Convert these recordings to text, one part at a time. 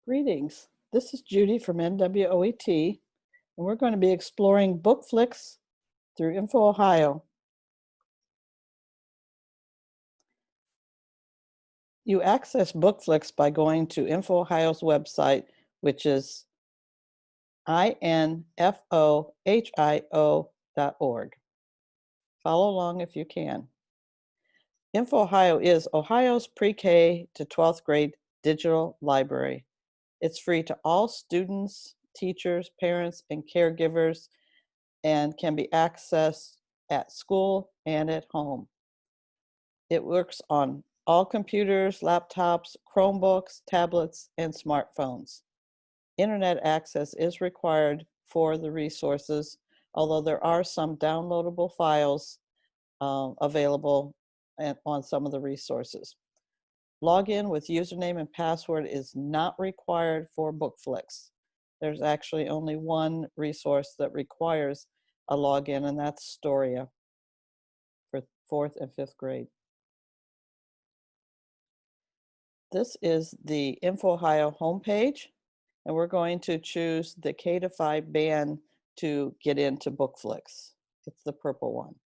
Greetings. This is Judy from NWOET, and we're going to be exploring BookFlix through INFOhio. You access BookFlix by going to INFOhio's website, which is INFOhio.org. Follow along if you can. INFOhio is Ohio's pre-K to 12th grade digital library. It's free to all students, teachers, parents, and caregivers, and can be accessed at school and at home. It works on all computers, laptops, Chromebooks, tablets, and smartphones. Internet access is required for the resources, although there are some downloadable files available on some of the resources. Login with username and password is not required for BookFlix. There's actually only one resource that requires a login, and that's Storia for 4th and 5th grade. This is the INFOhio homepage, and we're going to choose the K-5 band to get into BookFlix. It's the purple one.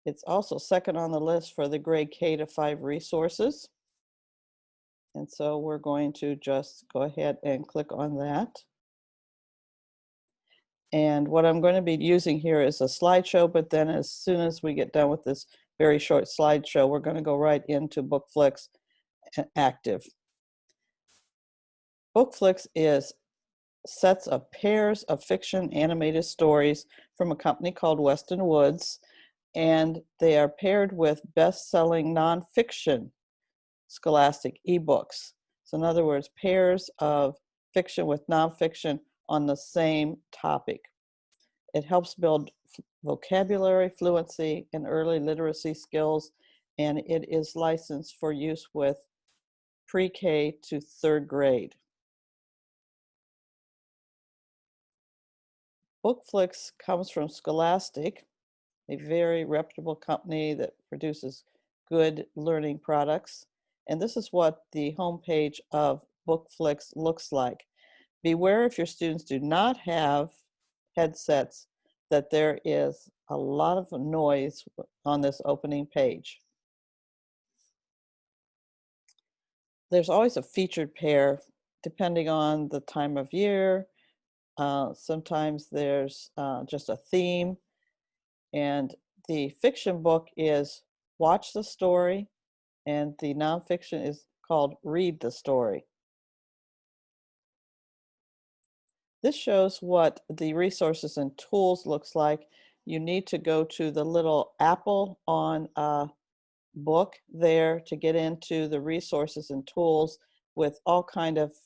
It's also second on the list for the grade K-5 resources. And so we're going to just go ahead and click on that. And what I'm going to be using here is a slideshow, but then as soon as we get done with this very short slideshow, we're going to go right into BookFlix Active. BookFlix is sets of pairs of fiction animated stories from a company called Weston Woods, and they are paired with best-selling nonfiction scholastic ebooks. So in other words, pairs of fiction with nonfiction on the same topic. It helps build vocabulary, fluency, and early literacy skills, and it is licensed for use with pre-K to 3rd grade. BookFlix comes from Scholastic, a very reputable company that produces good learning products. And this is what the homepage of BookFlix looks like. Beware if your students do not have headsets that there is a lot of noise on this opening page. There's always a featured pair depending on the time of year. Sometimes there's just a theme. And the fiction book is Watch the Story, and the nonfiction is called Read the Story. This shows what the resources and tools looks like. You need to go to the little apple on a book there to get into the resources and tools with all kind of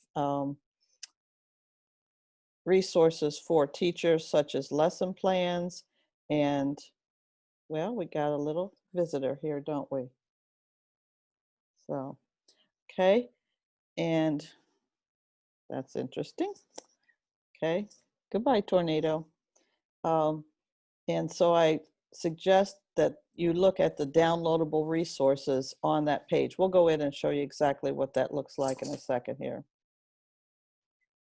resources for teachers, such as lesson plans. And well, we got a little visitor here, don't we? So, okay, and that's interesting. Okay, goodbye, tornado. And so I suggest that you look at the downloadable resources on that page. We'll go in and show you exactly what that looks like in a second here.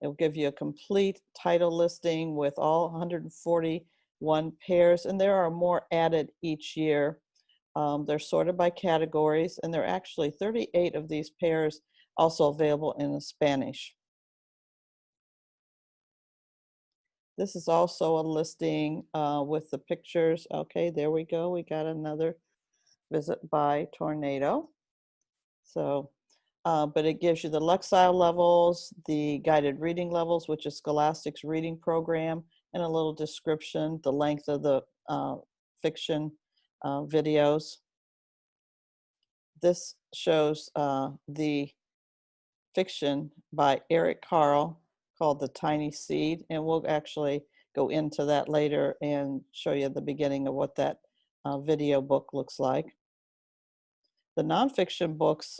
It'll give you a complete title listing with all 141 pairs, and there are more added each year. They're sorted by categories, and there are actually 38 of these pairs also available in Spanish. This is also a listing with the pictures. Okay, there we go. We got another visit by tornado. So, but it gives you the Lexile levels, the guided reading levels, which is Scholastic's reading program, and a little description, the length of the fiction videos. This shows the fiction by Eric Carle called The Tiny Seed, and we'll actually go into that later and show you the beginning of what that video book looks like. The nonfiction books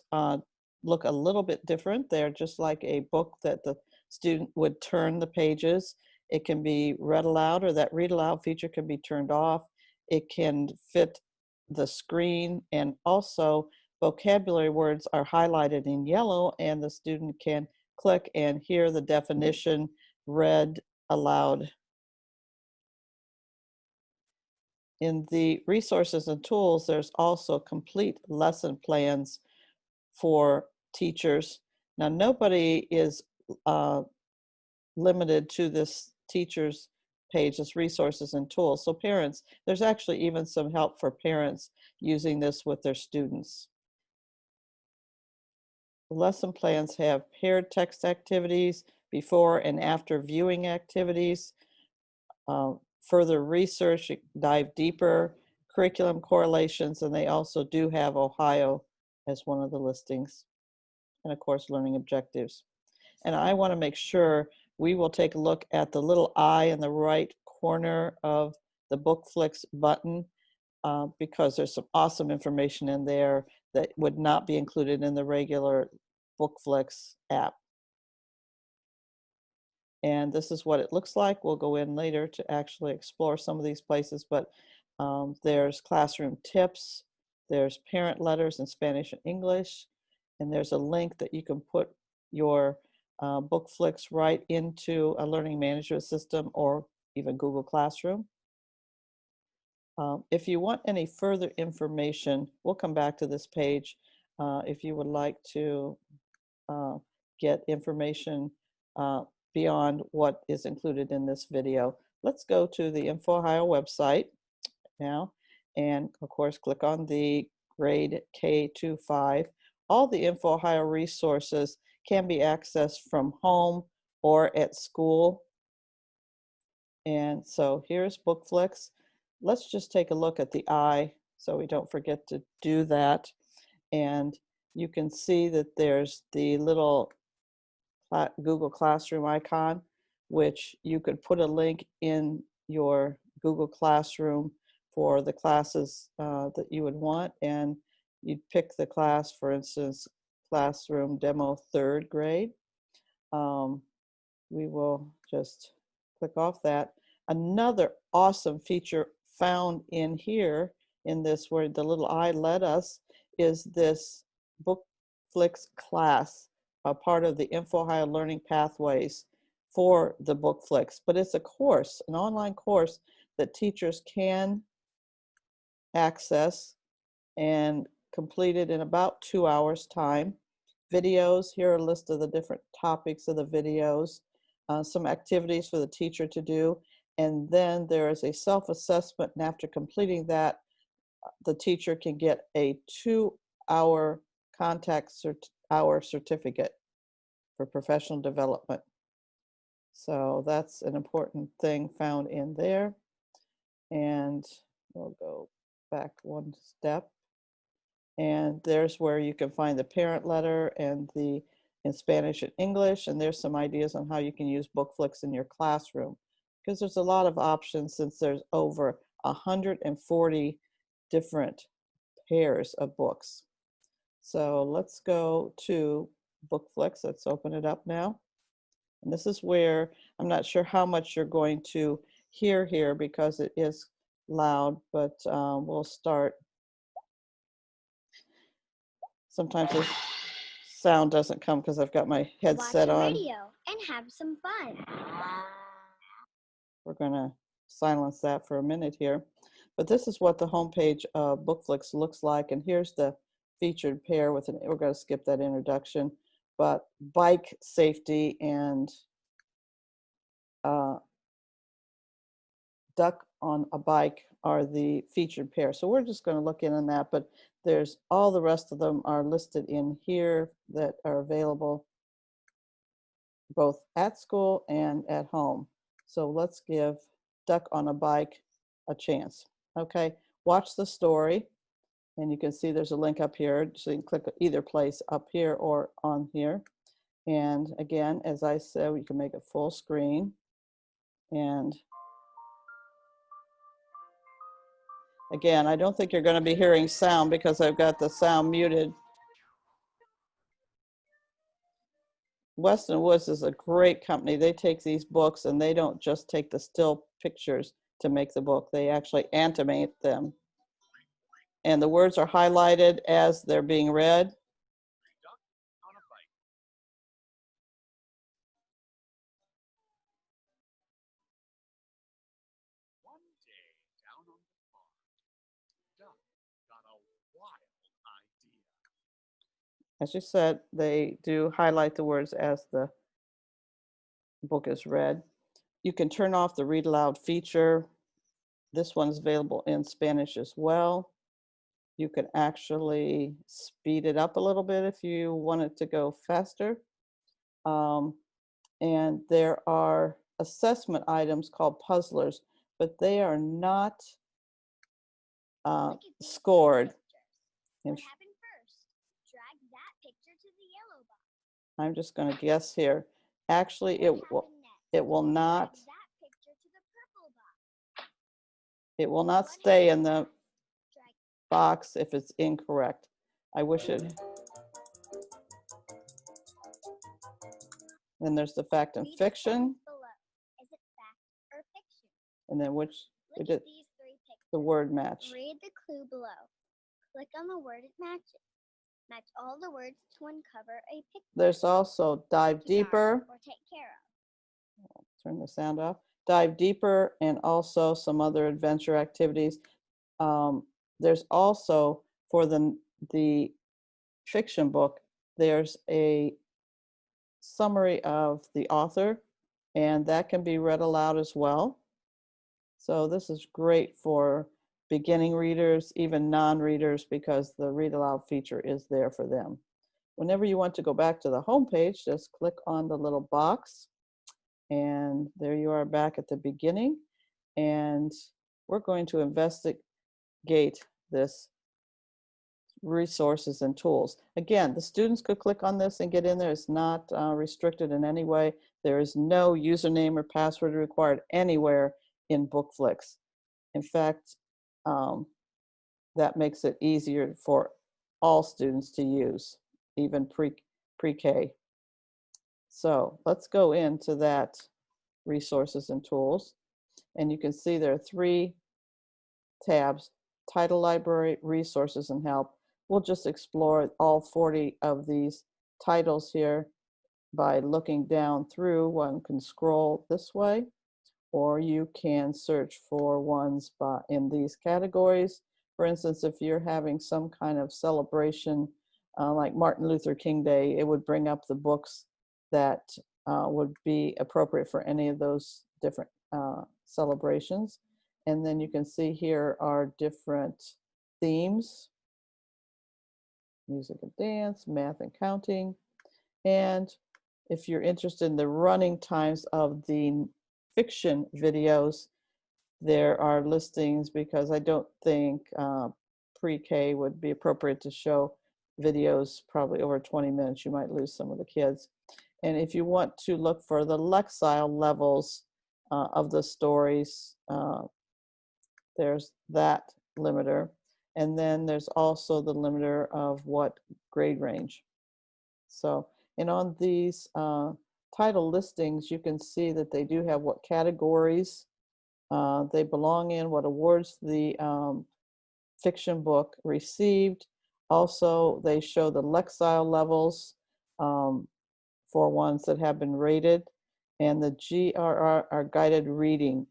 look a little bit different. They're just like a book that the student would turn the pages. It can be read aloud, or that read aloud feature can be turned off. It can fit the screen, and also vocabulary words are highlighted in yellow, and the student can click and hear the definition read aloud. In the resources and tools, there's also complete lesson plans for teachers. Now, nobody is limited to this teacher's page, this resources and tools. So parents, there's actually even some help for parents using this with their students. The lesson plans have paired text activities, before and after viewing activities, further research, dive deeper, curriculum correlations, and they also do have Ohio as one of the listings. And of course, learning objectives. And I want to make sure we will take a look at the little eye in the right corner of the BookFlix button, because there's some awesome information in there that would not be included in the regular BookFlix app. And this is what it looks like. We'll go in later to actually explore some of these places, but there's classroom tips, there's parent letters in Spanish and English, and there's a link that you can put your BookFlix right into a learning management system or even Google Classroom. If you want any further information, we'll come back to this page. If you would like to get information beyond what is included in this video. Let's go to the INFOhio website now, and of course click on the grade K-5. All the INFOhio resources can be accessed from home or at school. And so here's BookFlix. Let's just take a look at the eye so we don't forget to do that. And you can see that there's the little Google Classroom icon, which you could put a link in your Google Classroom for the classes that you would want, and you'd pick the class, for instance, Classroom Demo 3rd grade. We will just click off that. Another awesome feature found in here, in this where the little eye led us, is this BookFlix class, a part of the INFOhio Learning Pathways for the BookFlix. But it's a course, an online course that teachers can access and complete it in about 2 hours time. Videos, here are a list of the different topics of the videos, some activities for the teacher to do, and then there is a self-assessment, and after completing that, the teacher can get a 2-hour contact hour certificate for professional development. So that's an important thing found in there. And we'll go back one step. And there's where you can find the parent letter and the in Spanish and English. And there's some ideas on how you can use BookFlix in your classroom, because there's a lot of options since there's over 140 different pairs of books. So let's go to BookFlix. Let's open it up now. And this is where, I'm not sure how much you're going to hear here because it is loud, but we'll start. Sometimes the sound doesn't come because I've got my headset on. Watch the radio and have some fun. We're going to silence that for a minute here. But this is what the homepage of BookFlix looks like. And here's the featured pair with an, we're going to skip that introduction, but bike safety and duck on a bike are the featured pair. So we're just going to look in on that, but there's all the rest of them are listed in here that are available both at school and at home. So let's give Duck on a Bike a chance. Okay, watch the story, and you can see there's a link up here, so you can click either place up here or on here. And again, as I said, we can make it full screen. And again, I don't think you're going to be hearing sound because I've got the sound muted. Weston Woods is a great company. They take these books and they don't just take the still pictures to make the book. They actually animate them. and the words are highlighted as they're being read. One day down on the farm, Duck got a wild idea. As you said, they do highlight the words as the book is read. You can turn off the read aloud feature. This one's available in Spanish as well. You can actually speed it up a little bit if you want it to go faster. And there are assessment items called puzzlers, but they are not Look at these scored. pictures. What happened first? Drag that picture to the yellow box. I'm just going to guess here. Actually, What happened next? it will not. Drag that picture to the purple box. It will not What stay happened in the next? Drag box if it's incorrect. I wish it. Then there's the fact and read the fiction, sentence below. Is it fact or fiction? and then which we Look did at these three pictures. the word match. Read the clue below. Click on the word it matches. Match all the words to uncover a picture. There's also dive to guard deeper. or take care of. Turn the sound off. Dive deeper, and also some other adventure activities. There's also for the fiction book, there's a summary of the author, and that can be read aloud as well. So this is great for beginning readers, even non-readers, because the read aloud feature is there for them. Whenever you want to go back to the home page, just click on the little box, and there you are back at the beginning. And we're going to investigate this resources and tools. Again, the students could click on this and get in there. It's not restricted in any way. There is no username or password required anywhere in BookFlix. In fact, that makes it easier for all students to use, even pre-K. So let's go into that resources and tools. And you can see there are three tabs: title library, resources, and help. We'll just explore all 40 of these titles here by looking down through. One can scroll this way, or you can search for ones in these categories. For instance, if you're having some kind of celebration like Martin Luther King Day, it would bring up the books that would be appropriate for any of those different celebrations. And then you can see here are different themes: music and dance, math and counting. And if you're interested in the running times of the fiction videos, there are listings, because I don't think pre-K would be appropriate to show videos probably over 20 minutes. You might lose some of the kids. And if you want to look for the Lexile levels of the stories, there's that limiter. And then there's also the limiter of what grade range. So, and on these title listings, you can see that they do have what categories they belong in, what awards the fiction book received. Also, they show the Lexile levels for ones that have been rated, and the GRR are guided reading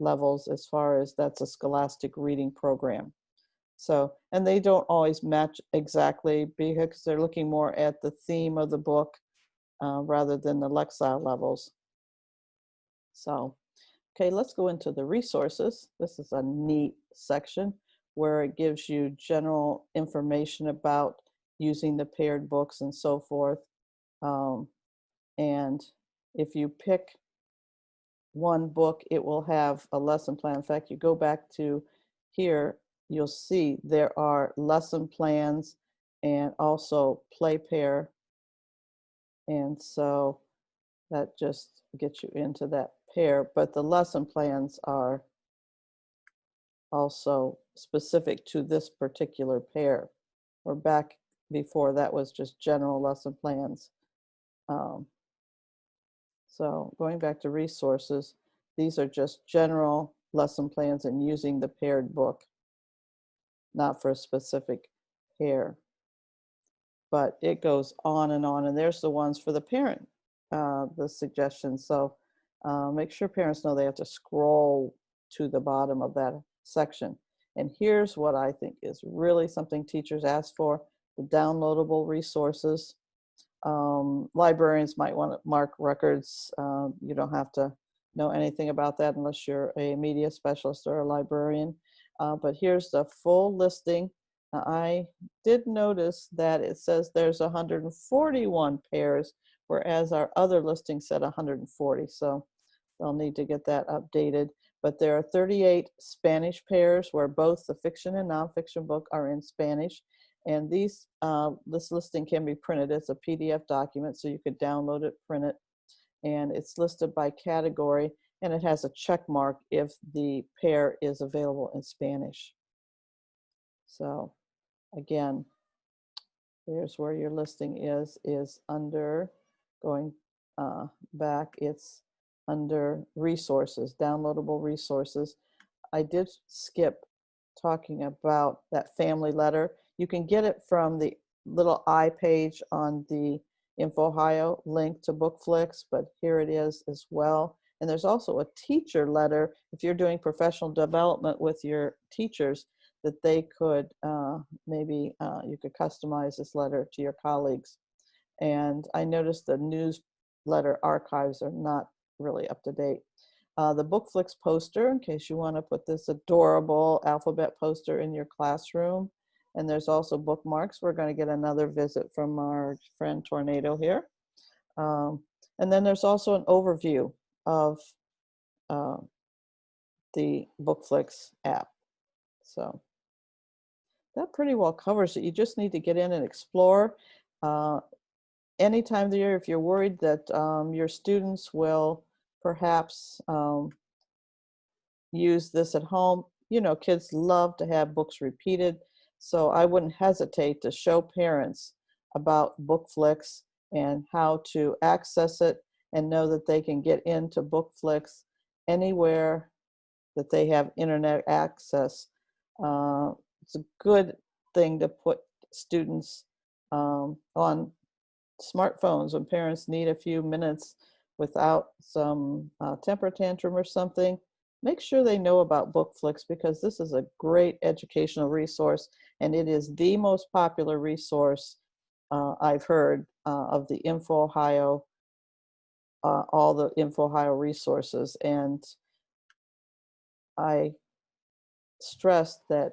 levels, as far as that's a scholastic reading program. So, and they don't always match exactly, because they're looking more at the theme of the book rather than the Lexile levels. So, okay, let's go into the resources. This is a neat section where it gives you general information about using the paired books and so forth. And if you pick one book, it will have a lesson plan. In fact, you go back to here, you'll see there are lesson plans and also play pair. And so that just gets you into that pair, but the lesson plans are also specific to this particular pair. Or back before, that was just general lesson plans. So going back to resources, these are just general lesson plans and using the paired book. not for a specific pair. But it goes on, and there's the ones for the parent, the suggestions. So make sure parents know they have to scroll to the bottom of that section. And here's what I think is really something teachers ask for: the downloadable resources. Librarians might want to mark records. You don't have to know anything about that unless you're a media specialist or a librarian. But here's the full listing. I did notice that it says there's 141 pairs, whereas our other listing said 140. So they'll need to get that updated. But there are 38 Spanish pairs where both the fiction and nonfiction book are in Spanish. And these, this listing can be printed as a PDF document, so you could download it, print it, and it's listed by category, and it has a check mark if the pair is available in Spanish. So again, there's where your listing is under, going back, it's under resources, downloadable resources. I did skip talking about that family letter. You can get it from the little I page on the INFOhio link to BookFlix, but here it is as well. And there's also a teacher letter if you're doing professional development with your teachers, that they could maybe you could customize this letter to your colleagues. And I noticed the newsletter archives are not really up to date. The BookFlix poster, in case you want to put this adorable alphabet poster in your classroom. And there's also bookmarks. We're going to get another visit from our friend Tornado here. And then there's also an overview of the BookFlix app. So that pretty well covers it. You just need to get in and explore. Any time of the year, if you're worried that your students will perhaps use this at home, you know, kids love to have books repeated. So I wouldn't hesitate to show parents about BookFlix and how to access it, and know that they can get into BookFlix anywhere that they have internet access. It's a good thing to put students on smartphones when parents need a few minutes without some temper tantrum or something. Make sure they know about BookFlix, because this is a great educational resource, and it is the most popular resource I've heard of the INFOhio, all the INFOhio resources. And I stress that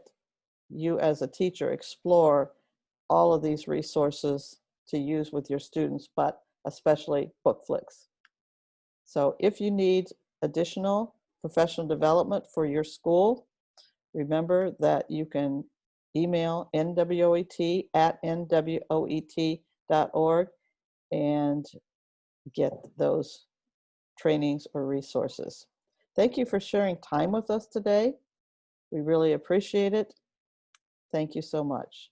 you as a teacher explore all of these resources to use with your students, but especially BookFlix. So if you need additional professional development for your school, remember that you can email NWOET@NWOET.org and get those trainings or resources. Thank you for sharing time with us today. We really appreciate it. Thank you so much.